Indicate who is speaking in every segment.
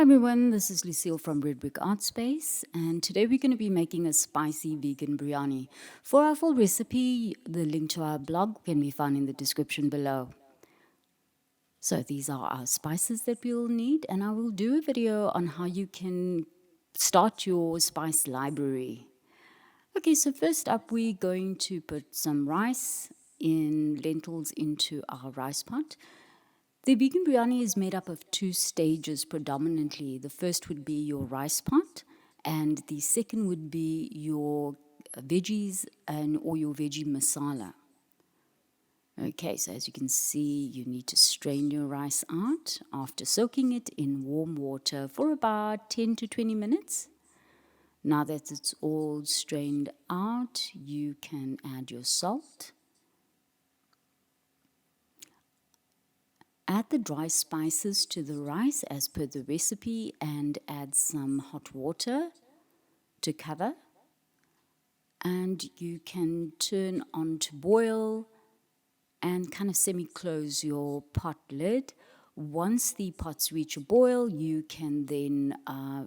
Speaker 1: everyone, this is Lucille from Redbrick Art Space, and today we're going to be making a spicy vegan biryani. For our full recipe, the link to our blog can be found in the description below. So these are our spices that we'll need, and I will do a video on how you can start your spice library. Okay, so first up we're going to put some lentils into our rice pot. The vegan biryani is made up of two stages predominantly. The first would be your rice pot, and the second would be your veggies or your veggie masala. Okay, so as you can see, you need to strain your rice out after soaking it in warm water for about 10 to 20 minutes. Now that it's all strained out, you can add your salt. Add the dry spices to the rice as per the recipe and add some hot water to cover. And you can turn on to boil and kind of semi-close your pot lid. Once the pots reach a boil, you can then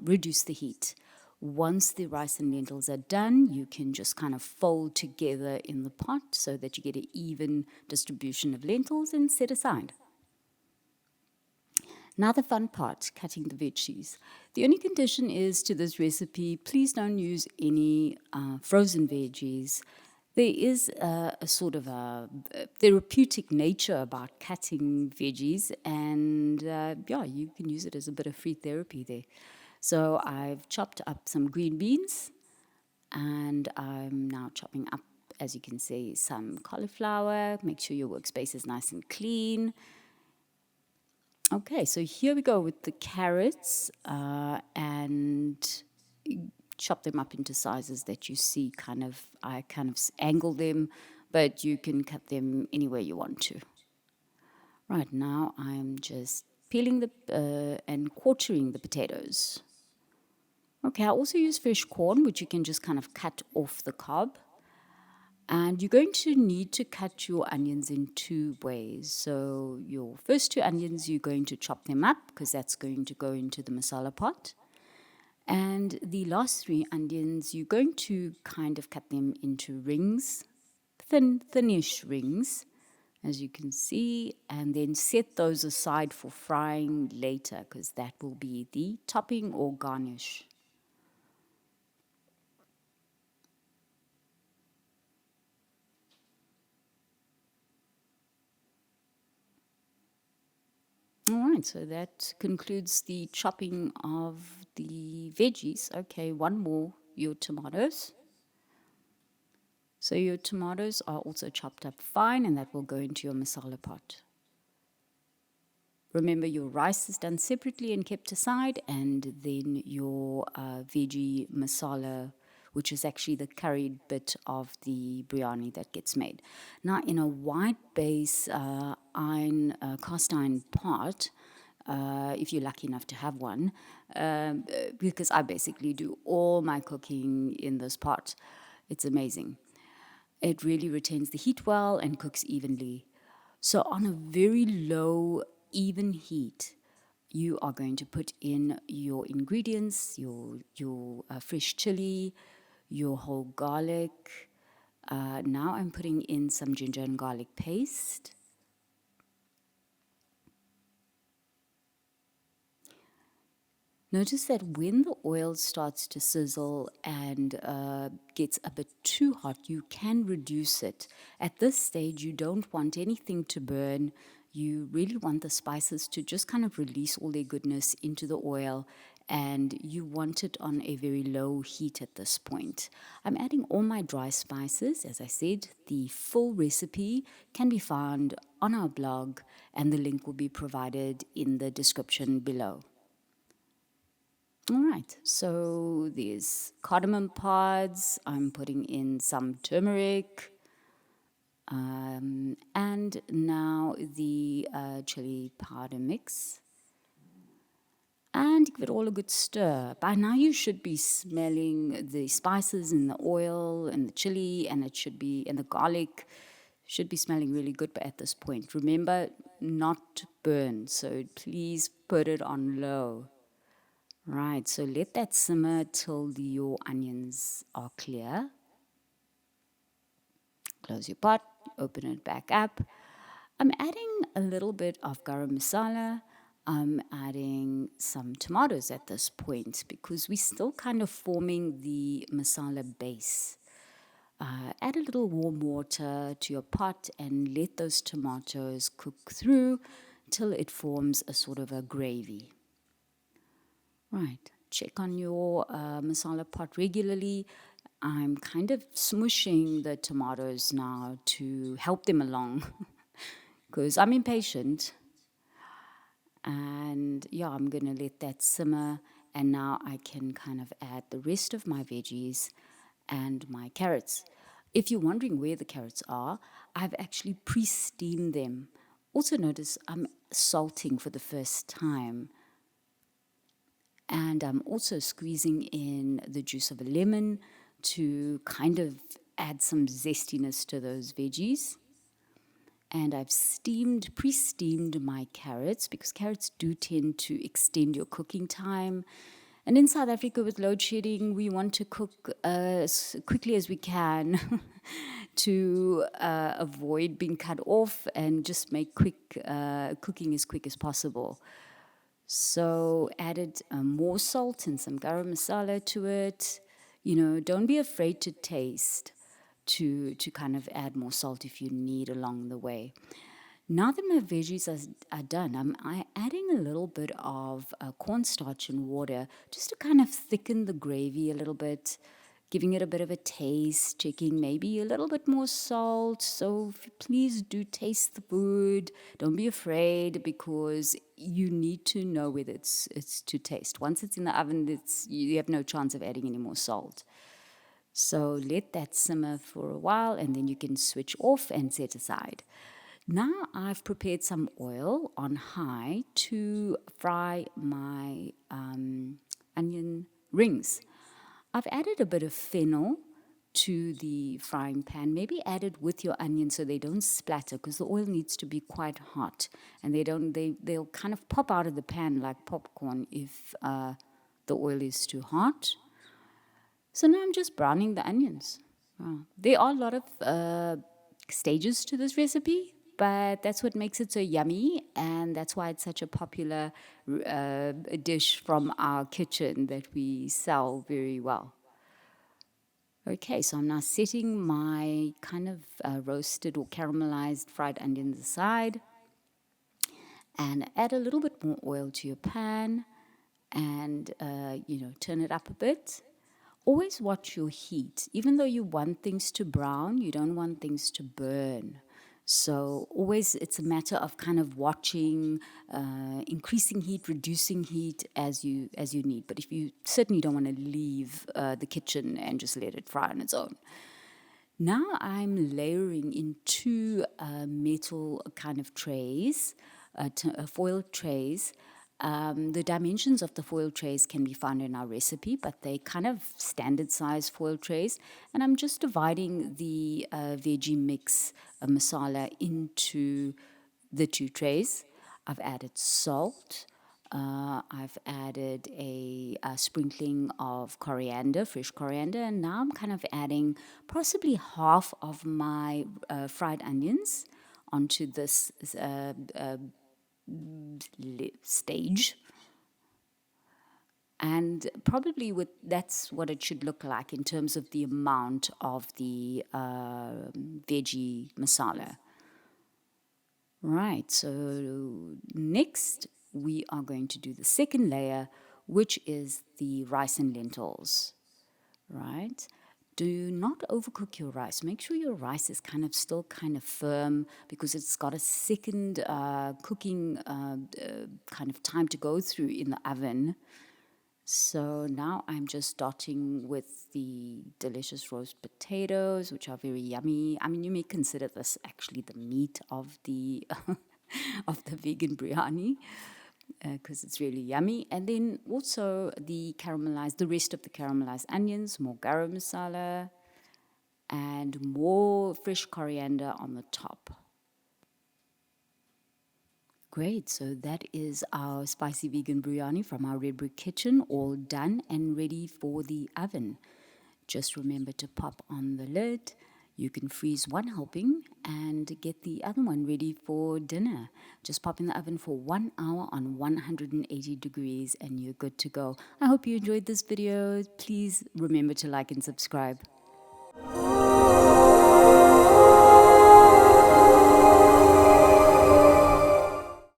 Speaker 1: reduce the heat. Once the rice and lentils are done, you can just kind of fold together in the pot so that you get an even distribution of lentils and set aside. Now the fun part, cutting the veggies. The only condition is to this recipe, please don't use any frozen veggies. There is a sort of a therapeutic nature about cutting veggies, and you can use it as a bit of free therapy there. So I've chopped up some green beans, and I'm now chopping up, as you can see, some cauliflower. Make sure your workspace is nice and clean. Okay, so here we go with the carrots and chop them up into sizes that you see I kind of angle them, but you can cut them any way you want to. Right, now I'm just peeling and quartering the potatoes. Okay, I also use fresh corn, which you can just kind of cut off the cob. And you're going to need to cut your onions in two ways. So your first two onions, you're going to chop them up because that's going to go into the masala pot. And the last three onions, you're going to kind of cut them into rings, thinnish rings, as you can see, and then set those aside for frying later because that will be the topping or garnish. All right, so that concludes the chopping of the veggies. Okay, one more, your tomatoes. So your tomatoes are also chopped up fine, and that will go into your masala pot. Remember, your rice is done separately and kept aside, and then your veggie masala, which is actually the curried bit of the biryani that gets made. Now, in a white base cast iron pot, if you're lucky enough to have one, because I basically do all my cooking in this pot. It's amazing. It really retains the heat well and cooks evenly. So on a very low, even heat, you are going to put in your ingredients, your fresh chili, your whole garlic. Now I'm putting in some ginger and garlic paste. Notice that when the oil starts to sizzle and gets a bit too hot, you can reduce it. At this stage, you don't want anything to burn. You really want the spices to just kind of release all their goodness into the oil, and you want it on a very low heat at this point. I'm adding all my dry spices. As I said, the full recipe can be found on our blog, and the link will be provided in the description below. All right, so there's cardamom pods. I'm putting in some turmeric. And now the chili powder mix. And give it all a good stir. By now you should be smelling the spices and the oil and the chili, and and the garlic should be smelling really good at this point. Remember, not to burn, so please put it on low. Right, so let that simmer till your onions are clear. Close your pot, open it back up. I'm adding a little bit of garam masala. I'm adding some tomatoes at this point because we're still kind of forming the masala base. Add a little warm water to your pot and let those tomatoes cook through till it forms a sort of a gravy. Right, check on your masala pot regularly. I'm kind of smushing the tomatoes now to help them along because I'm impatient. And yeah, I'm going to let that simmer. And now I can kind of add the rest of my veggies and my carrots. If you're wondering where the carrots are, I've actually pre-steamed them. Also notice I'm salting for the first time. And I'm also squeezing in the juice of a lemon to kind of add some zestiness to those veggies. And I've pre-steamed my carrots because carrots do tend to extend your cooking time. And in South Africa with load shedding, we want to cook as quickly as we can to avoid being cut off and just make cooking as quick as possible. So added more salt and some garam masala to it. Don't be afraid to taste to kind of add more salt if you need along the way. Now that my veggies are done, I'm adding a little bit of cornstarch and water just to kind of thicken the gravy a little bit, giving it a bit of a taste, checking maybe a little bit more salt. So please do taste the food. Don't be afraid because you need to know whether it's to taste. Once it's in the oven, you have no chance of adding any more salt. So let that simmer for a while and then you can switch off and set aside. Now I've prepared some oil on high to fry my onion rings. I've added a bit of fennel to the frying pan. Maybe add it with your onions so they don't splatter because the oil needs to be quite hot and they'll kind of pop out of the pan like popcorn if the oil is too hot. So now I'm just browning the onions. There are a lot of stages to this recipe, but that's what makes it so yummy, and that's why it's such a popular dish from our kitchen that we sell very well. Okay, so I'm now setting my kind of roasted or caramelized fried onions aside, and add a little bit more oil to your pan, and turn it up a bit. Always watch your heat. Even though you want things to brown, you don't want things to burn. So always it's a matter of kind of watching, increasing heat, reducing heat as you need. But if you certainly don't want to leave the kitchen and just let it fry on its own. Now I'm layering in two metal kind of trays, foil trays. The dimensions of the foil trays can be found in our recipe, but they kind of standard size foil trays. And I'm just dividing the veggie mix masala into the two trays. I've added salt. I've added a sprinkling of coriander, fresh coriander, and now I'm kind of adding possibly half of my fried onions onto this stage. And probably that's what it should look like in terms of the amount of the veggie masala. Right, so next we are going to do the second layer, which is the rice and lentils. Right? Do not overcook your rice. Make sure your rice is still kind of firm because it's got a second cooking kind of time to go through in the oven. So now I'm just starting with the delicious roast potatoes, which are very yummy. I mean, you may consider this actually the meat of the of the vegan biryani because it's really yummy. And then also the rest of the caramelized onions, more garam masala, and more fresh coriander on the top. Great, so that is our spicy vegan biryani from our Redbrick kitchen, all done and ready for the oven. Just remember to pop on the lid. You can freeze one helping and get the other one ready for dinner. Just pop in the oven for 1 hour on 180 degrees and you're good to go. I hope you enjoyed this video. Please remember to like and subscribe.